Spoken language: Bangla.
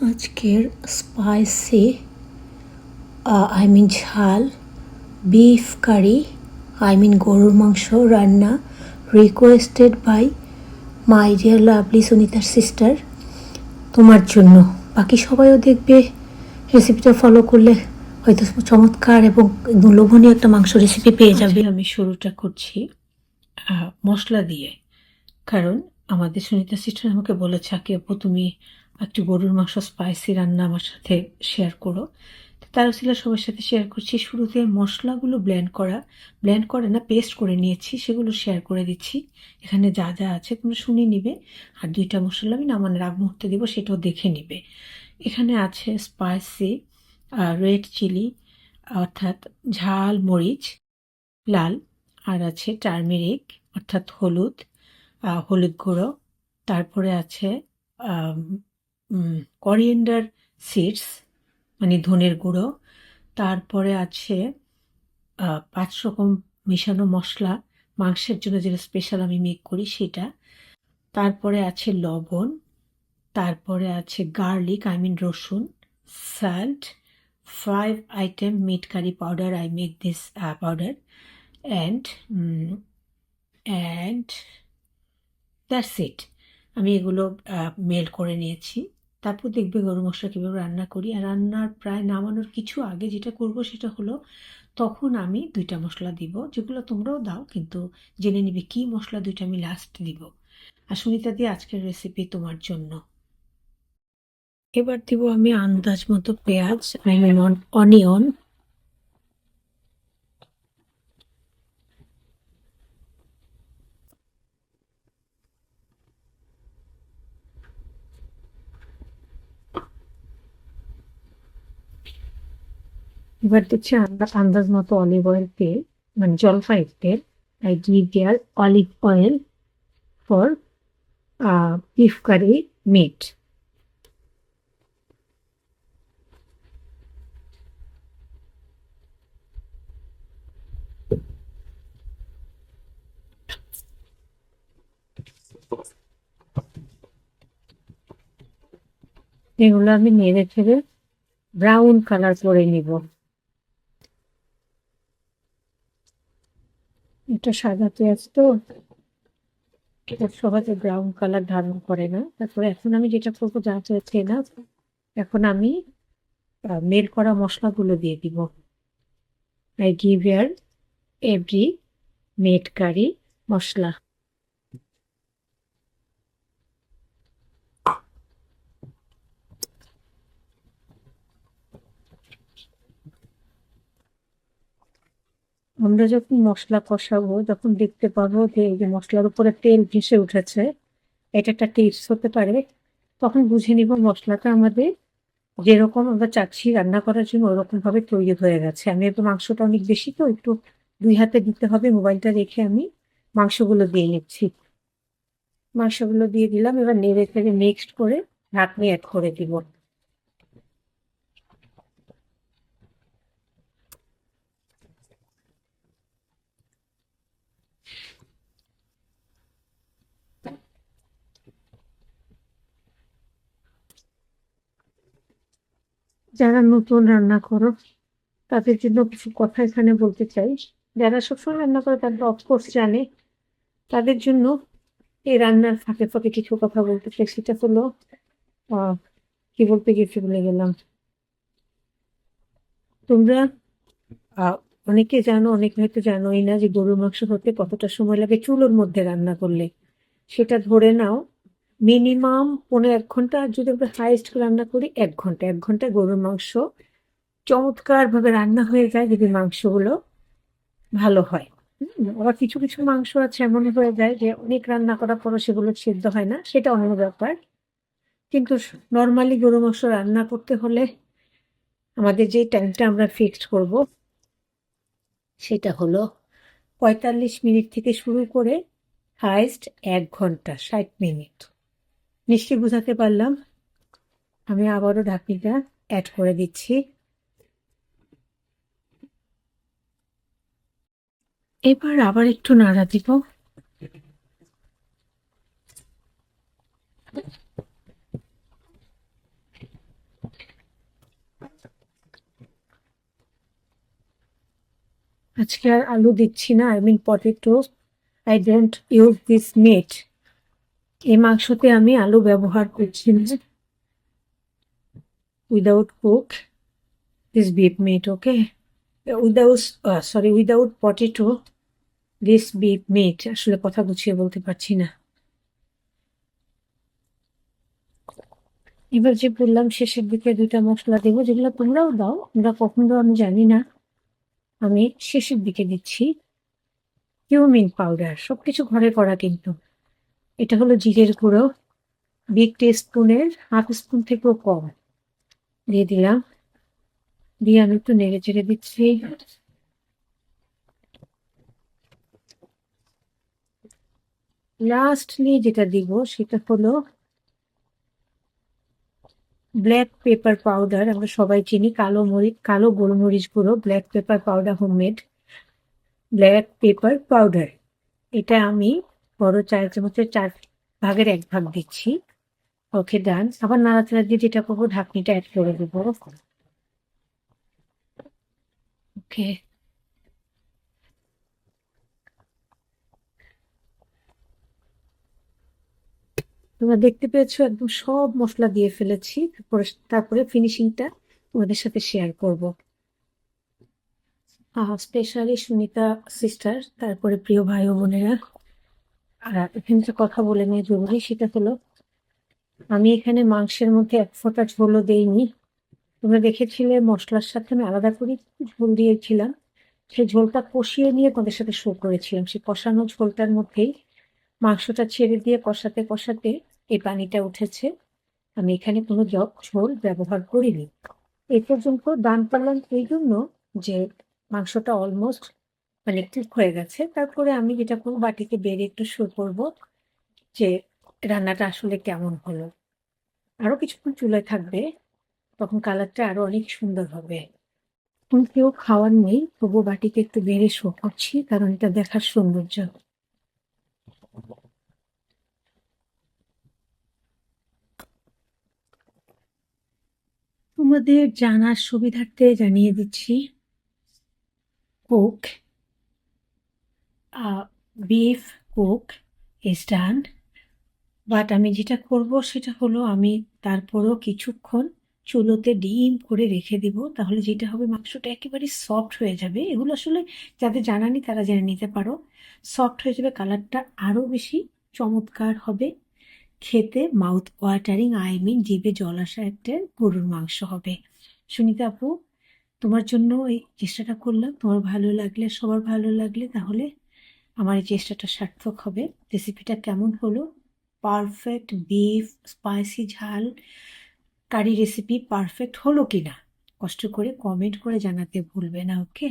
আজকের স্পাইসি ঝাল বিফ কারি গরুর মাংস রান্না requested by my dear lovely সুনিতার সিস্টার, তোমার জন্য। বাকি সবাইও দেখবে, রেসিপিটা ফলো করলে হয়তো চমৎকার এবং লোভনীয় একটা মাংস রেসিপি পেয়ে যাবে। আমি শুরুটা করছি মশলা দিয়ে, কারণ আমাদের সুনিতা সিস্টার আমাকে বলেছে, কি আপু তুমি একটু গরুর মাংস স্পাইসি রান্না আমার সাথে শেয়ার করো। তারা ছিল সবার সাথে শেয়ার করছি। শুরুতে মশলাগুলো ব্লেন্ড করে না, পেস্ট করে নিয়েছি, সেগুলো শেয়ার করে দিচ্ছি। এখানে যা যা আছে তোমরা শুনে নিবে, আর 2টা মশলা আমি নামানোর আগ মুহূর্তে দেবো, সেটাও দেখে নিবে। এখানে আছে স্পাইসি রেড চিলি, অর্থাৎ ঝাল মরিচ লাল, আর আছে টার্মেরিক অর্থাৎ হলুদ গুঁড়ো, তারপরে আছে করিয়েন্ডার সিডস মানে ধনের গুঁড়ো, তারপরে আছে 5 রকম মেশানো মশলা, মাংসের জন্য যেটা স্পেশাল আমি মেক করি সেটা, তারপরে আছে লবণ, তারপরে আছে গার্লিক রসুন, salt, 5 item meat curry powder. I make this powder, and that's it. আমি এগুলো মেল্ট করে নিয়েছি। তারপর দেখবে গরম মশলা কীভাবে রান্না করি। আর রান্নার প্রায় নামানোর কিছু আগে যেটা করব সেটা হলো, তখন আমি 2টা মশলা দিব, যেগুলো তোমরাও দাও, কিন্তু জেনে নিবে কী মশলা 2টা আমি লাস্ট দিব। আর সুনিতা দিয়ে আজকের রেসিপি তোমার জন্য। এবার দিব আমি আন্দাজ মতো পেঁয়াজ, অনিয়ন, এবার দিচ্ছি আন্দাজ মতো অলিভ অয়েল তেল, মানে জলপাইয়ের তেল। I give there olive oil for beef curry meat. এগুলো আমি নেড়ে ফেলে ব্রাউন কালার করে নিব। এটা সাদা পেঁয়াজ তো সহজে ব্রাউন কালার ধারণ করে না। তারপরে এখন আমি যেটা করবো, যা হচ্ছে না, এখন আমি মেল করা মশলাগুলো দিয়ে দিব। I give your every made curry masala. আমরা যখন মশলা কষাবো, যখন দেখতে পাবো যে এই যে মশলার উপরে তেল ভেসে উঠেছে, এটা একটা টিপস হতে পারে, তখন বুঝে নিব মশলাটা আমাদের যেরকম আমরা চাচ্ছি রান্না করার জন্য ওরকম ভাবে তৈরি হয়ে গেছে। আমি একটু মাংসটা অনেক বেশি তো, একটু 2 হাতে দিতে হবে। মোবাইলটা রেখে আমি মাংসগুলো দিয়ে নিচ্ছি। মাংসগুলো দিয়ে দিলাম, এবার নেড়ে চেড়ে মিক্সড করে ঢাকনি অ্যাড করে দিব। যারা নতুন রান্না করো তাদের জন্য কিছু কথা এখানে বলতে চাই। যারা সবসময় রান্না করে তারা অফকোর্স জানে, তাদের জন্য এই রান্নার ফাঁকে ফাঁকে কিছু কথা বলতে চাই। সেটা হলো কি বলতে গেছি ভুলে গেলাম। তোমরা অনেকে জানো, অনেকে হয়তো জানোই না, যে গরুর মাংস হতে কতটা সময় লাগে চুলোর মধ্যে রান্না করলে। সেটা ধরে নাও মিনিমাম 15-1 ঘন্টা, আর যদি আমরা হাইস্ট রান্না করি 1 ঘন্টা। 1 ঘন্টায় গরুর মাংস চমৎকার ভাবে রান্না হয়ে যায়, যদি মাংসগুলো ভালো হয়। আবার কিছু কিছু মাংস আছে এমন হয়ে যায় যে অনেক রান্না করার পরও সেগুলো সিদ্ধ হয় না, সেটা অন্য ব্যাপার। কিন্তু নর্মালি গরু মাংস রান্না করতে হলে আমাদের যে টাইমটা আমরা ফিক্সড করব, সেটা হলো 45 মিনিট থেকে শুরু করে হাইস্ট 1 ঘন্টা 60 মিনিট। নিশ্চয়ই বুঝাতে পারলাম। আমি আবারও ঢাকনিটা অ্যাড করে দিচ্ছি। এবার আবার একটু নাড়া দিব। আজকে আর আলু দিচ্ছি না, I mean potato. I don't use this meat. এই মাংসতে আমি আলু ব্যবহার করছি না। Without cook this beef meat, okay? Without without potato this beef meat. আসলে কথা গুছিয়ে বলতে পারছি না। এবার যে বললাম শেষের দিকে 2টা মশলা দেবো, যেগুলো তোমরাও দাও, তোমরা কখন দাও আমি জানি না, আমি শেষের দিকে দিচ্ছি। কিউমিন পাউডার, সবকিছু ঘরে করা কিন্তু। এটা হলো জিরের গুঁড়ো, বিগ টিস্পুনের হাফ স্পুন থেকেও কম দিয়ে দিলাম। দিয়ে আমি একটু নেড়ে চেড়ে দিচ্ছি। লাস্টলি যেটা দিব সেটা হলো ব্ল্যাক পেপার পাউডার। আমরা সবাই চিনি কালো গোলমরিচ গুঁড়ো, black pepper powder, homemade black pepper powder. এটা আমি বড় 4 চামচের 4/1 দিচ্ছি। ওকে, ডান। আবার নাড়াচাড়া দিয়ে যেটা করবো, ঢাকনিটা অ্যাড করে দেবো। ওকে, তোমরা দেখতে পেয়েছো একদম সব মশলা দিয়ে ফেলেছি। তারপরে ফিনিশিংটা তোমাদের সাথে শেয়ার করব। স্পেশালি সুনিতা সিস্টার, তারপরে প্রিয় ভাই ও বোনেরা, আর এখানে যে কথা বলে নিয়ে জরুরি সেটা হলো, আমি এখানে মাংসের মধ্যে 1 ফোঁটা ঝোলও দেইনি। তোমরা দেখেছিলে মশলার সাথে আমি আলাদা করে একটু ঝোল দিয়েছিলাম। সেই ঝোলটা কষিয়ে নিয়ে তোমাদের সাথে শো করেছিলাম। সেই কষানো ঝোলটার মধ্যেই মাংসটা ছেড়ে দিয়ে কষাতে কষাতে এই পানিটা উঠেছে। আমি এখানে কোনো ঝোল ব্যবহার করিনি। এই পর্যন্ত দান পারলাম এই জন্য যে মাংসটা অলমোস্ট মানে কুক হয়ে গেছে। তারপরে আমি যেটা করবো, বাটিতে বেড়ে একটু শো করবো যে রান্নাটা আসলে কেমন হলো। আরো কিছুক্ষণ চুলায় থাকবে, তখন কালারটা আরো অনেক সুন্দর হবে। এখন কেউ খাওয়ার নেই, তবু বাটিতে একটু বেড়ে শো করছি, কারণ এটা দেখার সৌন্দর্য। তোমাদের জানার সুবিধার্থে জানিয়ে দিচ্ছি, cook beef cook is done. But আমি যেটা করব সেটা হলো, আমি তারপরও কিছুক্ষণ চুলোতে ডিম করে রেখে দিব। তাহলে যেটা হবে, মাংসটা একেবারে সফট হয়ে যাবে। এগুলো আসলে যাদের জানা নেই তারা জেনে নিতে পারো। সফট হয়ে যাবে, কালারটা আরো বেশি চমৎকার হবে। খেতে মাউথ ওয়াটারিং, আই মিন জিভে জল আসা একটা গরুর মাংস হবে। সুনিতা আপু, তোমার জন্য এই চেষ্টাটা করলাম। তোমার ভালো লাগলে, সবার ভালো লাগলে, তাহলে আমার এই চেষ্টাটা সার্থক হবে। রেসিপিটা কেমন হলো? পারফেক্ট বিফ স্পাইসি ঝাল কারি রেসিপি পারফেক্ট হলো কিনা কষ্ট করে কমেন্ট করে জানাতে ভুলবে না, ওকে?